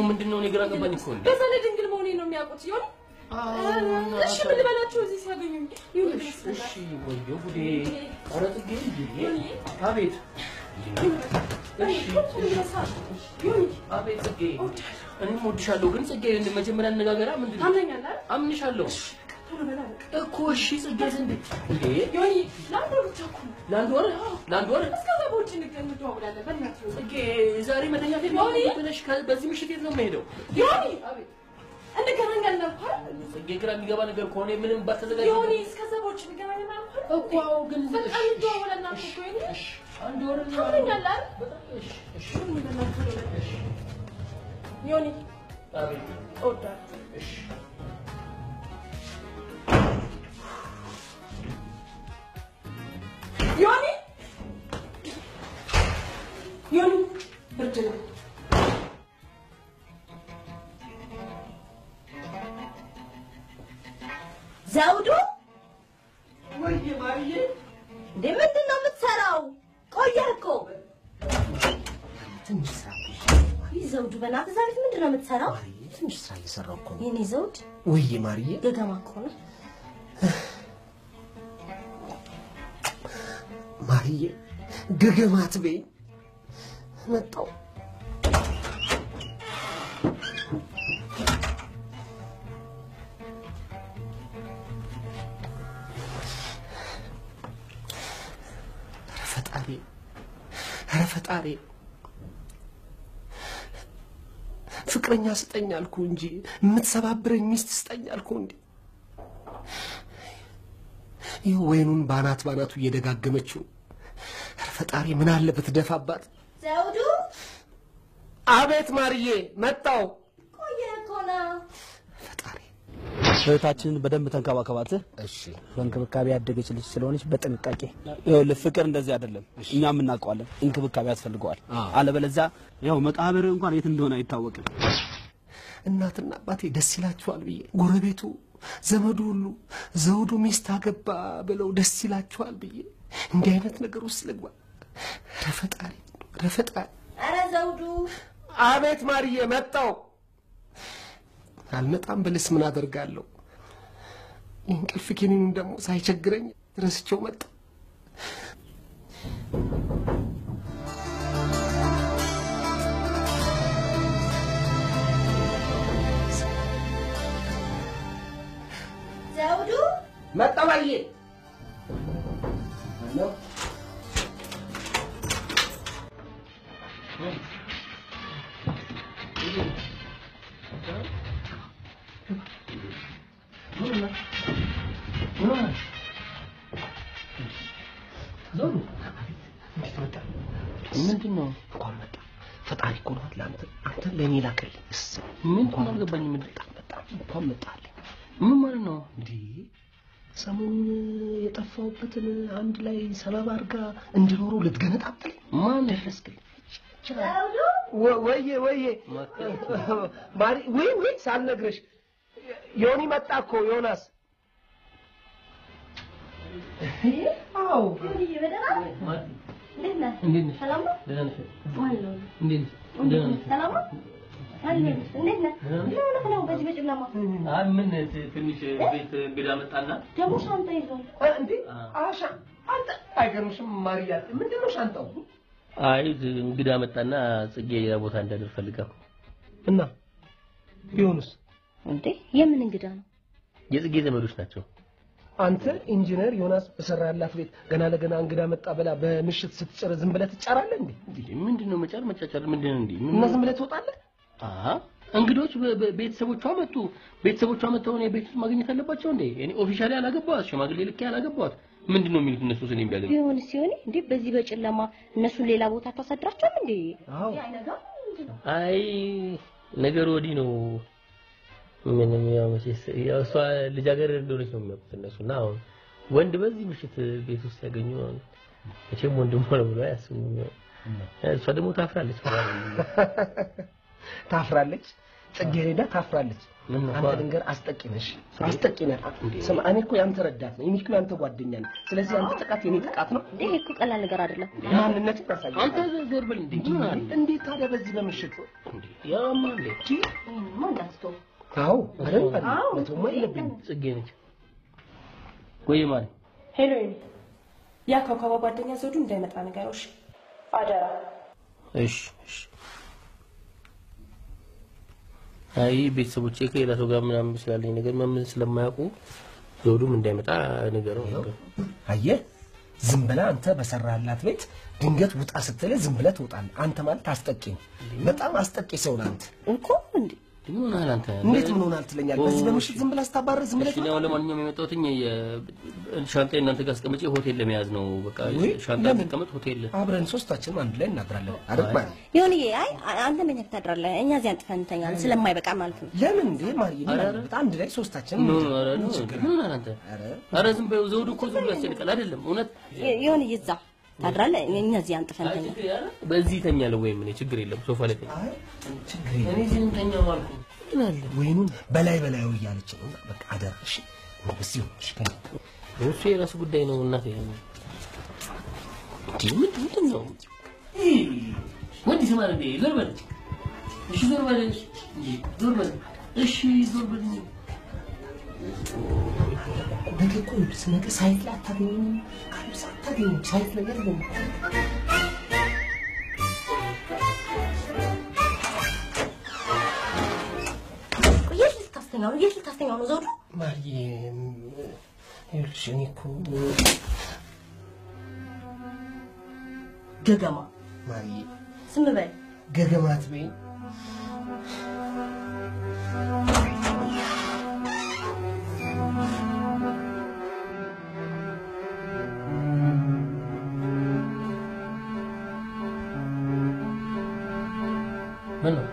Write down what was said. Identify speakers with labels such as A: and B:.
A: ምንድነው ነገር አገባኝ እኮ እንዴ
B: በዛ ላይ ድንግል መሆኔ ነው የሚያውቁት ይሆን እሺ ምን ልበላችሁ እዚህ ሲያገኙኝ ይሁን
A: እሺ ወይ ጉዴ አረጥ ግን አቤት እሺ አቤት ጽጌ እኔ ሞድሻለሁ ግን ጽጌ መጀመሪያ አነጋገራ ምንድነው
B: አምነኛለህ
A: አምንሻለሁ እኮ እሺ ጽጌ ዘንድ እንዴ
B: ዮኒ
A: ላንድ ወር
B: እስከዛ ቦርጭ እንደምትዋውላለን በእናትህ
A: ጽጌ ዛሬ መተኛት ብለሽ በዚህ ምሽት የት ነው የምሄደው
B: ዮኒ እንገናኛለን አይደል
A: ጽጌ ግራ የሚገባ ነገር ከሆነ ምንም ባትዘጋጅ
B: ዮኒ እስከዛ ቦርጭ እንገናኛለን አይደል
A: እኮ አዎ ግን
B: በጣም እንደዋውላለን እኮ ዮኒ
A: አንድ ወር
B: አምነኛለህ እሺ ዮኒ
A: አቤት
B: እወዳለሁ
A: እሺ
B: ዮኒ ብርድ ነው
C: ዘውዱ
A: ወይ ማርዬ
C: ምንድን ነው የምትሰራው? ቆየህ እኮ
D: ትንሽ ስራ
C: ዘውዱ በእናትህ ዛሬ ምንድን ነው የምትሰራው?
D: ትንሽ ስራ እየሰራሁ እኮ ነው።
C: የኔ ዘውድ
D: ወይ ማርዬ
C: ገገማ እኮ ነው
D: ማርዬ ገገማ አትበይኝ መጣሁ ፈጣሪ ፍቅረኛ ስጠኝ አልኩ እንጂ የምትሰባብረኝ ሚስት ስጠኝ አልኩ እንዴ ይሄ ወይኑን ባናቱ እየደጋገመችው ፈጣሪ ምን አለበት ደፋባት
C: ዘውዱ
D: አቤት ማርዬ መጣው
C: ቆየህ እኮ ነው
D: ፈጣሪ
E: እህታችንን በደንብ ተንከባከባት
D: እሺ
E: በእንክብካቤ ያደገች ልጅ ስለሆነች በጥንቃቄ ይኸውልህ ፍቅር እንደዚህ አይደለም እኛም እናውቀዋለን እንክብካቤ ያስፈልገዋል አለበለዚያ ያው መቃብር እንኳን የት እንደሆነ አይታወቅም
D: እናትና አባቴ ደስ ይላቸዋል ብዬ ጎረቤቱ ዘመዱ ሁሉ ዘውዱ ሚስት አገባ ብለው ደስ ይላቸዋል ብዬ እንዲህ አይነት ነገር ውስጥ ልግባ ረፈጣሪ
C: አረ ዘውዱ
D: አቤት ማርዬ መጣው አልመጣም ብልስ ምን አደርጋለሁ እንቅልፍ ኪኒኑን ደግሞ ሳይቸግረኝ ረስቸው መጣ
C: ዘውዱ
D: መጣ ማርዬ ነው
A: ምንድነው
D: እንኳን መጣ ፈጣሪ እኮ ነው አንተ ለኔ ላከልኝ
A: ምን እንኳን አልገባኝም
D: በጣም እንኳን መጣልኝ
A: ምን ማለት ነው
D: እንዴ ሰሞኑን የጠፋውበትን አንድ ላይ ሰበብ አድርጋ እንድኖሩ ልትገነጣጥል
A: ማን ደረስክልኝ
D: ወዬ ማሪ ወይ ሳልነግርሽ ዮኒ መጣ እኮ ዮናስ
C: አው ዮኒ በደና እንዴት ነህ ሰላም ነው
A: ደህና ነሽ
C: ዋለው
A: እንዴት ነሽ
C: ሰላም ነው እንዴት ነህ ነው በዚህ በጨለማ
A: ምን ትንሽ ቤት እንግዳ መጣና
C: ደግሞ ሻንጣ ይዞ
D: እንዴ አሻ አንተ አይገርምሽም ማሪያ ምንድነው ሻንጣው
A: አይ እንግዳ መጣና ጽጌ ቦታ እንዳደር ፈልጋው
D: እና ቢሆንስ
C: እንዴ የምን እንግዳ ነው
A: የጽጌ ዘመዶች ናቸው
D: አንተ ኢንጂነር ዮናስ በሰራላት ቤት ገና ለገና እንግዳ መጣ በላ በምሽት ስትጨረ ዝም ብለህ ትጫራለህ እንዴ
A: ምንድነው መጫር ምንድነው እንዴ
D: እና ዝም ብለህ ትወጣለህ
A: እንግዶች ቤተሰቦቿ መጥተው ነው ቤት ማግኘት አለባቸው እንዴ እኔ ኦፊሻሊ አላገባዋት ሽማግሌ ልክ ያላገባዋት ምንድነው የሚሉት እነሱ ስለኔ ቢያገኙ
C: ቢሆን ሲሆን እንዴ በዚህ በጨለማ እነሱ ሌላ ቦታ ታሳድራቸው እንዴ
A: አይ ነገር ወዲ ነው ምንም ያው መቼስ ያው እሷ ልጃገረድ እንደሆነች ነው የሚያውቁት እነሱና አሁን ወንድ በዚህ ምሽት ቤት ውስጥ ያገኙ መቼም ወንድም ሆነ ብሎ አያስቡም እሷ ደግሞ ታፍራለች
D: ጽጌረዳ ታፍራለች አንተ ድንገር አስጠቂነሽ አስጠቂነ ስማ እኔ እኮ ያንተ ረዳት ነኝ እኔ እኮ ያንተ ጓደኛ ነኝ ስለዚህ አንተ ጥቃት የኔ ጥቃት ነው
C: ይሄ እኮ ቀላል ነገር አይደለም
D: ማንነት ያሳያል
A: አንተ ዘርበል
D: እንዴት ታዲያ በዚህ በምሽት
A: ያማ እንዴ
C: ማን ዳስቶ
D: አዎ አይደል ለቶማ ይለብኝ
A: ጽጌ ነች ወይ ማለት
B: ሄሎ ያ ከካባ ጓደኛ ዘውዱ እንዳይመጣ ነገሮሽ አደራ
A: እሺ አይ ቤተሰቦቼ ከሌላ ሰው ጋር ምናምን ስላለኝ ነገር ምን ስለማያውቁ ዘውዱም እንዳይመጣ ነገረው
D: አየህ ዝም ብላ አንተ በሰራላት ቤት ድንገት ውጣ ስትል ዝም ብለህ ትወጣለህ አንተ ማለት አስጠቂ በጣም አስጠቂ ሰው ነህ አንተ
C: እኮ እንዴ
A: ምን ሆነሃል አንተ
D: እንዴት ምን ሆነሃል ትለኛለህ በዚህ በምሽት ዝም ብለህ አስታባረ ዝም ብለህ
A: ነው ለማንኛውም የመጣሁትኝ ሻንጣዬ እናንተ ጋር አስቀምጬ ሆቴል ለመያዝ ነው በቃ ሻንጣ ተቀመጥ ሆቴል
D: አብረን ሶስታችንም አንድ ላይ እናድራለን አይደል ማለት
C: ይሁንዬ አይ አንተ ምን ታድራለህ እኛ እዚህ አንጥፈን እንተኛለን ስለማይበቃ ማለት ነው
D: ለምን እንዴ ማርዬ አንድ ላይ ሶስታችንም
A: ምን ሆነሃል አንተ ኧረ ዝም በይው ዘውዱ እኮ ዝም ብሎ ያስጨንቃል አይደለም እውነት
C: ይሁንዬ እዛ ታድራለህ እኛ እዚህ አንጥፈን እንተኛለን
A: በዚህ ተኛለህ ወይም እኔ ችግር የለም ሶፋ ላይ ተኛ
D: ችግር የለም
A: እኔ እዚህ እንተኛው አልኩ
D: ወይኑን በላይ እያለች ነው በቃ አደራ እሺ ወስዩ እሺ ከኔ
A: እሱ የራሱ ጉዳይ ነው እናቴ ምንድን ነው ወንድ ይሰማል እንዴ ዞር በል እሺ ዞር በል
D: በልኩ ስነገ ሳይት ላይ አታገኝም ካልብሳ አታገኝም ሳይት ላይ ያለው
C: የት ልታስተኛው ነው ዘውዱ
D: ማርዬ ይኸውልሽ እኔ እኮ
C: ገገማ
D: ማርዬ
C: ዝም በል
D: ገገማ አትበይ
A: ምን ነው